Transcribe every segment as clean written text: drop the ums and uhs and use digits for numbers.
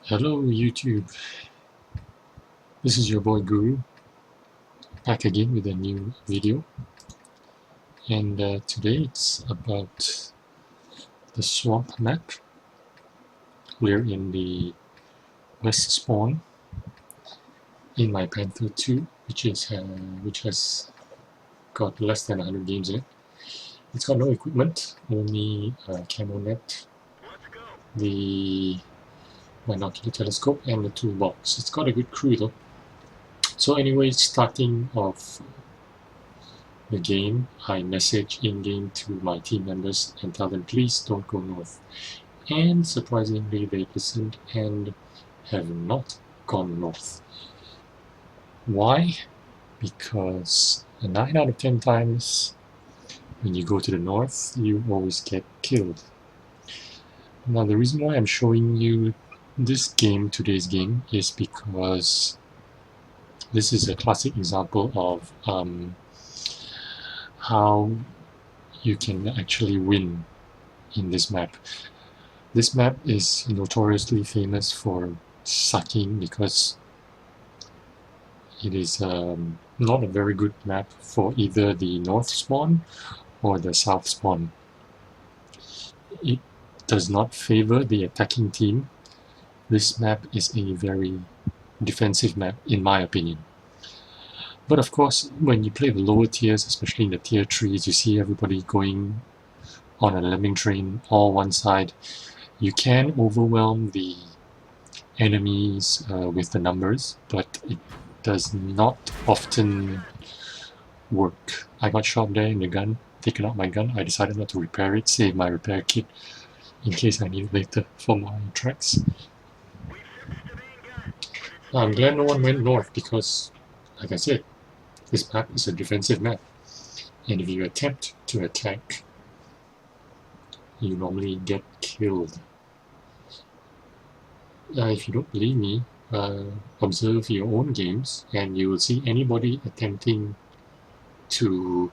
Hello YouTube, this is your boy Guru, back again with a new video, and today it's about the swamp map. We're in the west spawn in my Panther II, which has got less than 100 games in it. It's got no equipment, only camo net, the binocular telescope, and the toolbox. It's got a good crew though. So anyway, starting off the game, I message in-game to my team members and tell them please don't go north. And surprisingly they listened and have not gone north. Why? Because 9 out of 10 times when you go to the north, you always get killed. Now the reason why I'm showing you this game, today's game, is because this is a classic example of how you can actually win in this map. This map is notoriously famous for sucking because it is not a very good map for either the north spawn or the south spawn. It does not favor the attacking team. This map is a very defensive map in my opinion. But of course, when you play the lower tiers, especially in the tier 3s, you see everybody going on a lemming train all one side. You can overwhelm the enemies with the numbers, but it does not often work. I got shot there in the gun, taken out my gun. I decided not to repair it, save my repair kit in case I need it later for my tracks. I'm glad no one went north because, like I said, this map is a defensive map, and if you attempt to attack, you normally get killed. If you don't believe me, observe your own games and you will see anybody attempting to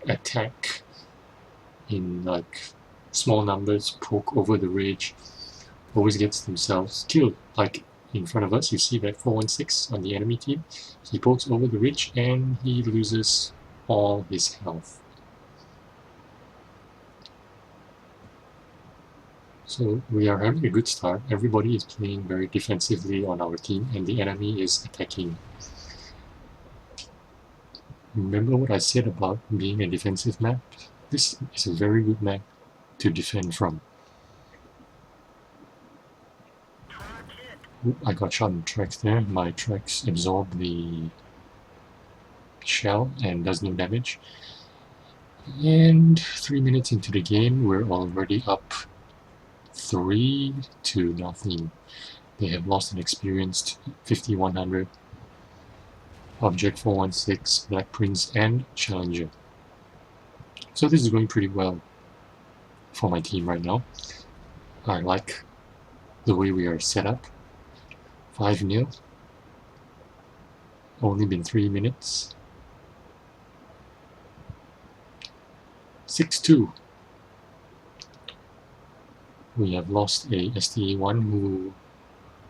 attack in like small numbers, poke over the ridge, always gets themselves killed. Like in front of us, you see that 416 on the enemy team. He pokes over the ridge and he loses all his health. So we are having a good start. Everybody is playing very defensively on our team and the enemy is attacking. Remember what I said about being a defensive map? This is a very good map to defend from. Ooh, I got shot in the tracks there. My tracks absorb the shell and does no damage. And 3 minutes into the game, we're already up 3-0. They have lost an experienced 5100, Object 416, Black Prince, and Challenger. So this is going pretty well for my team right now. I like the way we are set up. 5-0. Only been 3 minutes. 6-2. We have lost a STA1 who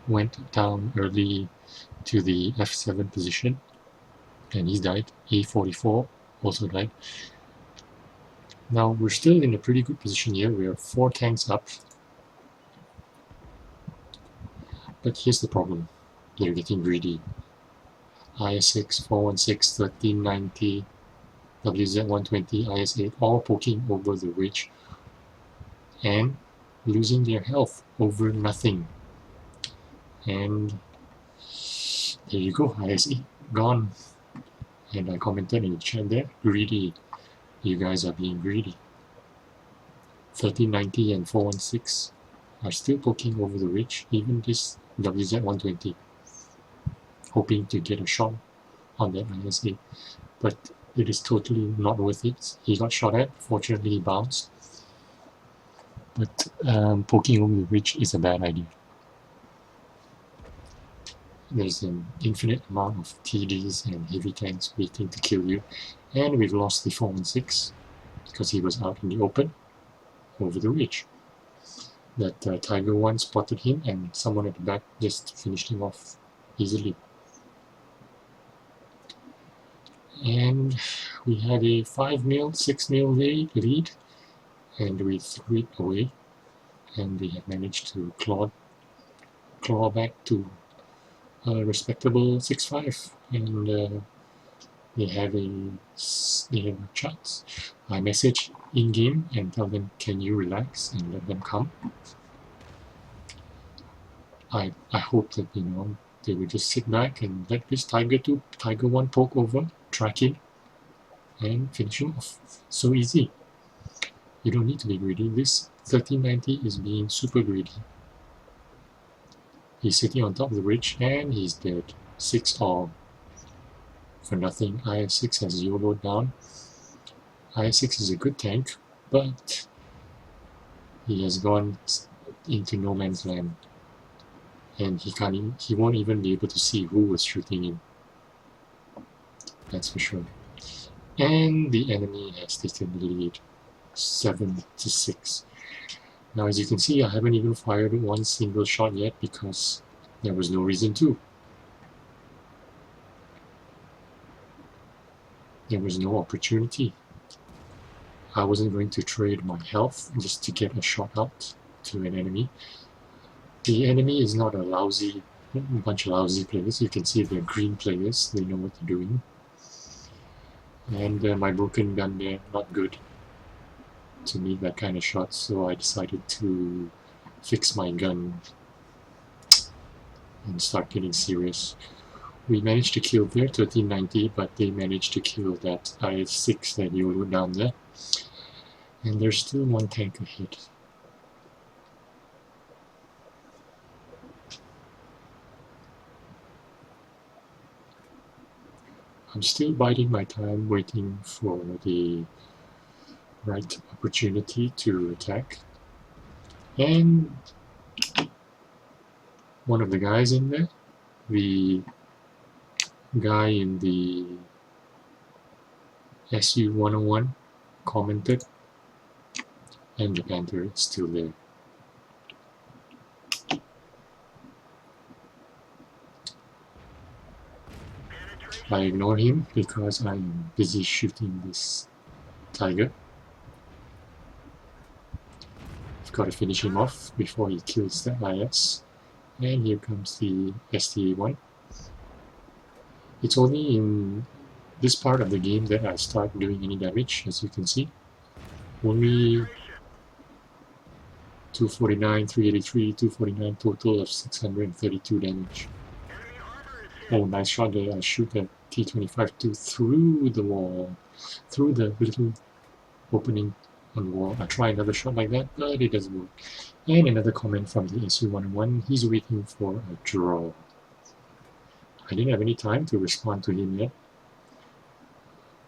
went down early to the F7 position and he's died. A44 also died. Now we're still in a pretty good position here. We are 4 tanks up. But here's the problem. They're getting greedy. IS6, 416, 1390, WZ120, IS8 all poking over the ridge and losing their health over nothing. And there you go, IS8 gone. And I commented in the chat there, greedy. You guys are being greedy. 1390 and 416 are still poking over the ridge, even this WZ120, hoping to get a shot on that IS8. But it is totally not worth it. He got shot at, fortunately he bounced. But poking over the ridge is a bad idea. There's an infinite amount of TDs and heavy tanks waiting to kill you. And we've lost the 416 because he was out in the open over the ridge. that Tiger 1 spotted him and someone at the back just finished him off easily. And we had a 5-mil, 6-mil lead, and we threw it away, and we have managed to claw back to a respectable 6-5, and they have a chance. I message in game and tell them, can you relax and let them come. I hope that they will just sit back and let this Tiger 1 poke over, track him, and finish him off. So easy. You don't need to be greedy. This 1390 is being super greedy. He's sitting on top of the bridge and he's dead. 6 all. For nothing. IS6 has YOLO'd down. IS6 is a good tank, but he has gone into no man's land. And he won't even be able to see who was shooting him. That's for sure. And the enemy has taken the lead, 7-6. Now, as you can see, I haven't even fired one single shot yet because there was no reason to. There was no opportunity. I wasn't going to trade my health just to get a shot out to an enemy. The enemy is not a bunch of lousy players. You can see they're green players. They know what they're doing. And my broken gun there, not good to meet that kind of shot, so I decided to fix my gun and start getting serious. We managed to kill their 1390, but they managed to kill that IS6 that YOLO down there. And there's still one tank ahead. I'm still biding my time, waiting for the right opportunity to attack. And one of the guys in there, the guy in the SU-101, commented, and the Panther is still there. I ignore him because I'm busy shooting this tiger. I've got to finish him off before he kills the IS. And here comes the STA-1. It's only in this part of the game that I start doing any damage, as you can see. Only 249, 383, 249, total of 632 damage. Oh, nice shot there. I shoot the T-25-2 through the wall, through the little opening on the wall. I try another shot like that, but it doesn't work. And another comment from the SU-101, he's waiting for a draw. I didn't have any time to respond to him yet,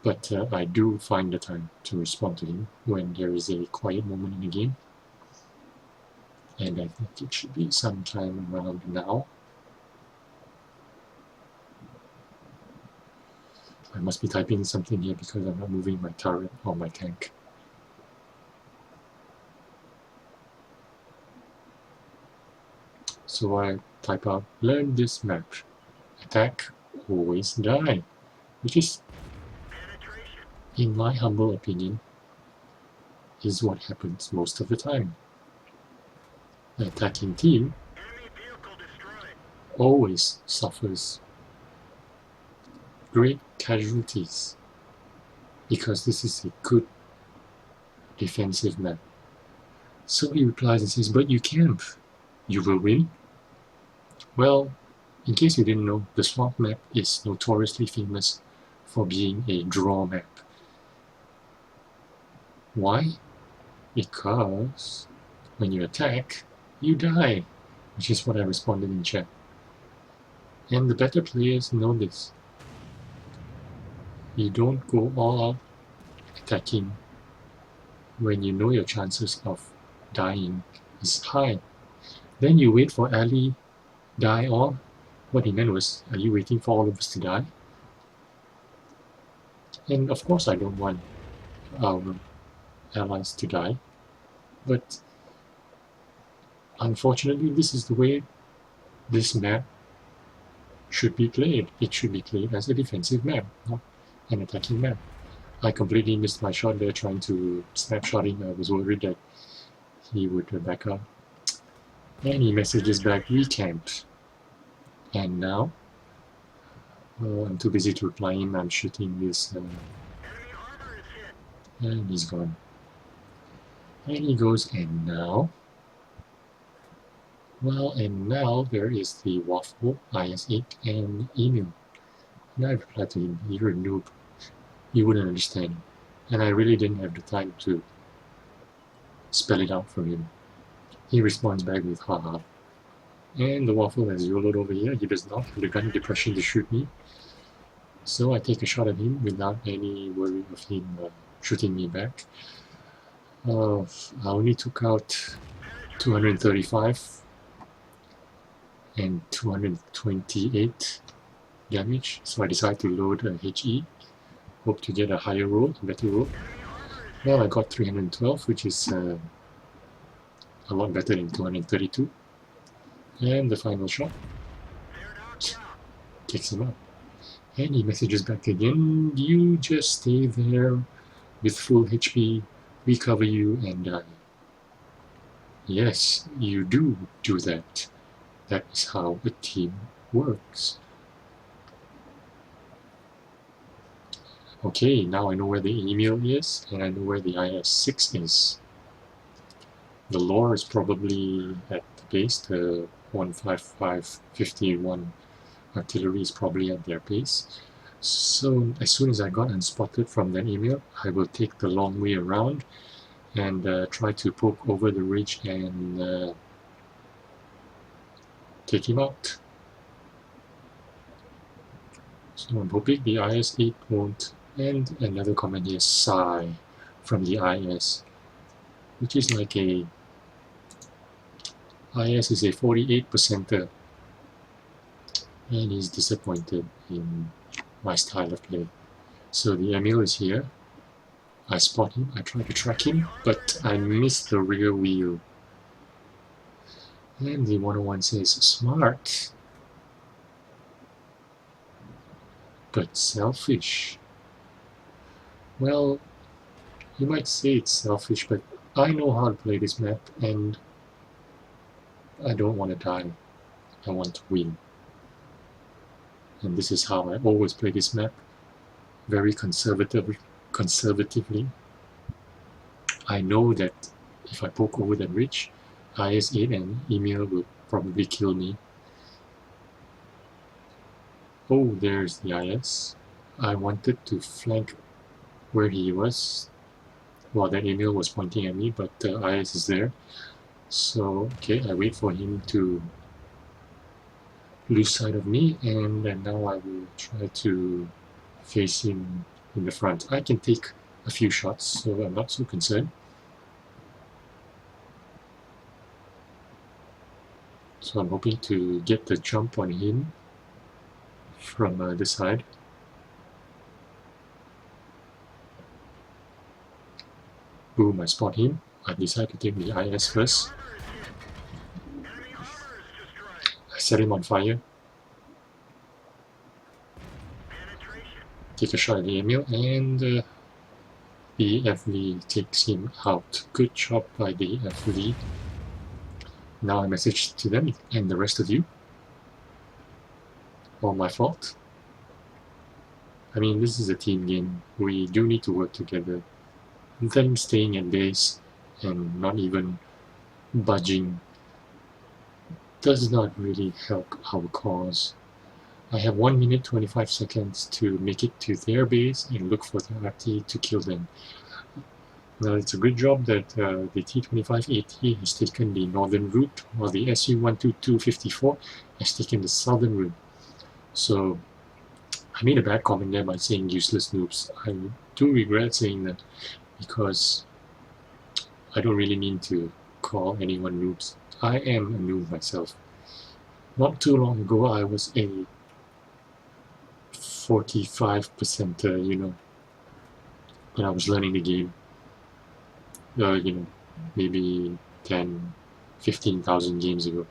but I do find the time to respond to him when there is a quiet moment in the game. And I think it should be sometime around now. I must be typing something here because I'm not moving my turret or my tank. So I type out, learn this map. Attack, always die. Which is, in my humble opinion, is what happens most of the time. The attacking team always suffers great casualties because this is a good defensive map. So he replies and says, but you camp, you will win. Well, in case you didn't know, the swamp map is notoriously famous for being a draw map. Why? Because when you attack, you die, which is what I responded in chat. And the better players know this. You don't go all out attacking when you know your chances of dying is high. Then you wait for ally die all. What he meant was, are you waiting for all of us to die? And of course I don't want our allies to die, but Unfortunately, this is the way this map should be played. It should be played as a defensive map, not an attacking map. I completely missed my shot there trying to snapshot him. I was worried that he would back up. And he messages back, we camped. And now, I'm too busy to reply him. I'm shooting this, and he's gone. And he goes, and now? Well, and now there is the waffle, IS8, and email. And I replied to him, you're a noob. You wouldn't understand. And I really didn't have the time to spell it out for him. He responds back with haha. And the waffle has YOLO'd over here. He does not have the gun depression to shoot me. So I take a shot at him without any worry of him shooting me back. I only took out 235 and 228 damage. So I decided to load a HE. Hope to get a higher roll, a better roll. Well, I got 312, which is a lot better than 232. And the final shot takes him out. And he messages back again, you just stay there with full HP, we cover you and die. Yes, you do that. That is how a team works. Okay, now I know where the email is, and I know where the IS-6 is. The lore is probably at the base, the 155-51 artillery is probably at their base. So as soon as I got unspotted from that email, I will take the long way around and try to poke over the ridge and take him out. So I'm hoping the IS-8 won't. And another comment here, sigh, from the IS, which is like a IS is a 48%er, and he's disappointed in my style of play. So the Emil is here. I spot him, I try to track him, but I miss the rear wheel. And the 101 says, smart, but selfish. Well, you might say it's selfish, but I know how to play this map, and I don't want to die. I want to win. And this is how I always play this map, very conservatively. I know that if I poke over that ridge, IS-8 and Emil will probably kill me. Oh, there's the IS. I wanted to flank where he was while that Emil was pointing at me, but the IS is there. So, okay, I wait for him to lose sight of me, and now I will try to face him in the front. I can take a few shots, so I'm not so concerned. So I'm hoping to get the jump on him from the side. Boom, I spot him. I decide to take the IS first. I set him on fire. Take a shot at the Emil, and the FV takes him out. Good job by the FV. Now I message to them and the rest of you. All my fault. I mean, this is a team game. We do need to work together. Them staying at base and not even budging does not really help our cause. I have 1 minute 25 seconds to make it to their base and look for the RT to kill them. Now it's a good job that the T-25AT has taken the northern route, while the SU-12254 has taken the southern route. So I made a bad comment there by saying useless noobs. I do regret saying that, because I don't really mean to call anyone noobs. I am a noob myself. Not too long ago, I was a 45%er, when I was learning the game. Maybe 10, 15,000 games ago.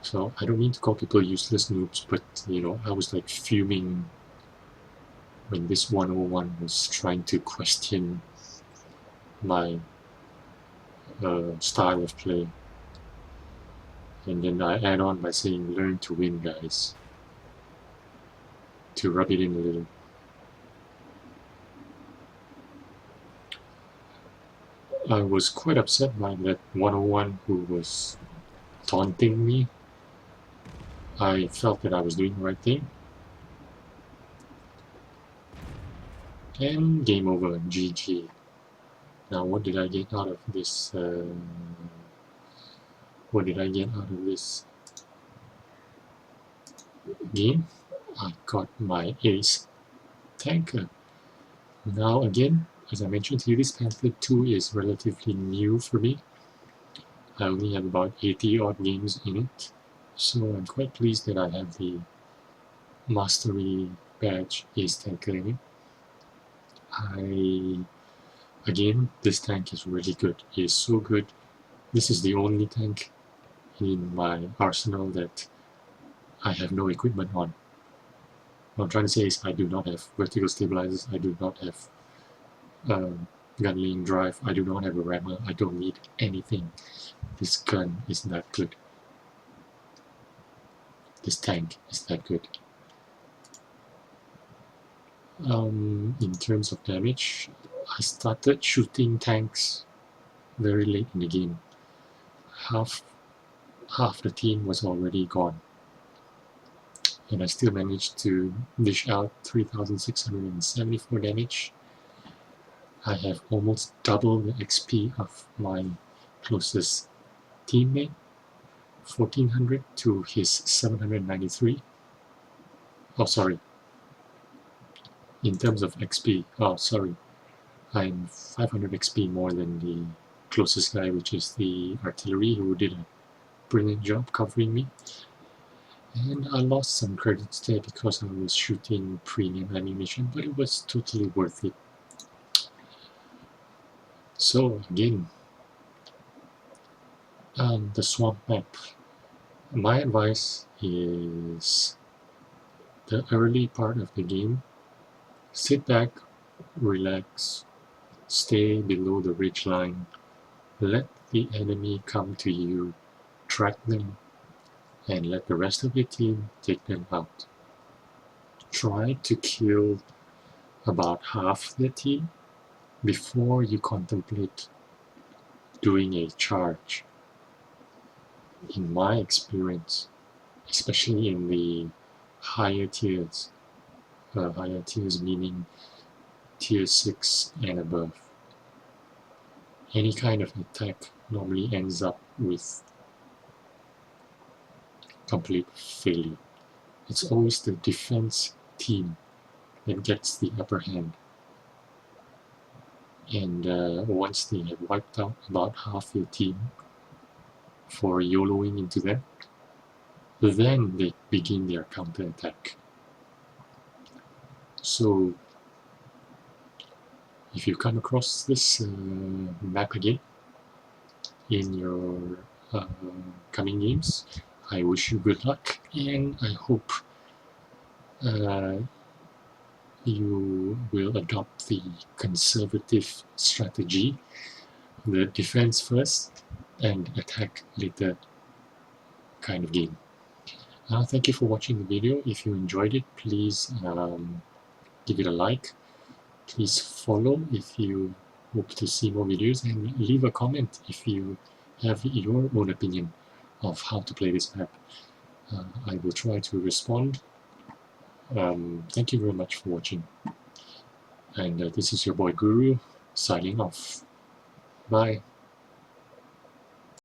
So I don't mean to call people useless noobs, but you know, I was like fuming when this 101 was trying to question my style of play. And then I add on by saying, learn to win, guys, to rub it in a little. I was quite upset by that 101 who was taunting me. I felt that I was doing the right thing. And game over, GG. Now what did I get out of this? What did I get out of this game? I got my ace tanker. Now again, as I mentioned to you, this Panther II is relatively new for me. I only have about 80 odd games in it, so I'm quite pleased that I have the Mastery badge Ace Tanker in it. Again, this tank is really good. It is so good. This is the only tank in my arsenal that I have no equipment on. What I'm trying to say is I do not have vertical stabilizers, I do not have gun laying drive, I do not have a rammer, I don't need anything. This gun is that good. This tank is that good. In terms of damage, I started shooting tanks very late in the game. Half the team was already gone. And I still managed to dish out 3,674 damage. I have almost double the XP of my closest teammate, 1400 to his 793. Oh, sorry. In terms of XP, oh, sorry. I'm 500 XP more than the closest guy, which is the artillery, who did a brilliant job covering me. And I lost some credits there because I was shooting premium ammunition, but it was totally worth it. So again, the swamp map. My advice is the early part of the game, sit back, relax, stay below the ridge line, let the enemy come to you, track them, and let the rest of your team take them out. Try to kill about half the team before you contemplate doing a charge. In my experience, especially in the higher tiers meaning tier 6 and above, any kind of attack normally ends up with complete failure. It's always the defense team that gets the upper hand. And once they have wiped out about half your team for YOLOing into them, then they begin their counterattack. So if you come across this map again in your coming games, I wish you good luck, and I hope you will adopt the conservative strategy, the defense first and attack later kind of game. Thank you for watching the video. If you enjoyed it, please give it a like. Please follow if you hope to see more videos, and leave a comment if you have your own opinion of how to play this map. I will try to respond. Thank you very much for watching. And this is your boy Guru, signing off. Bye.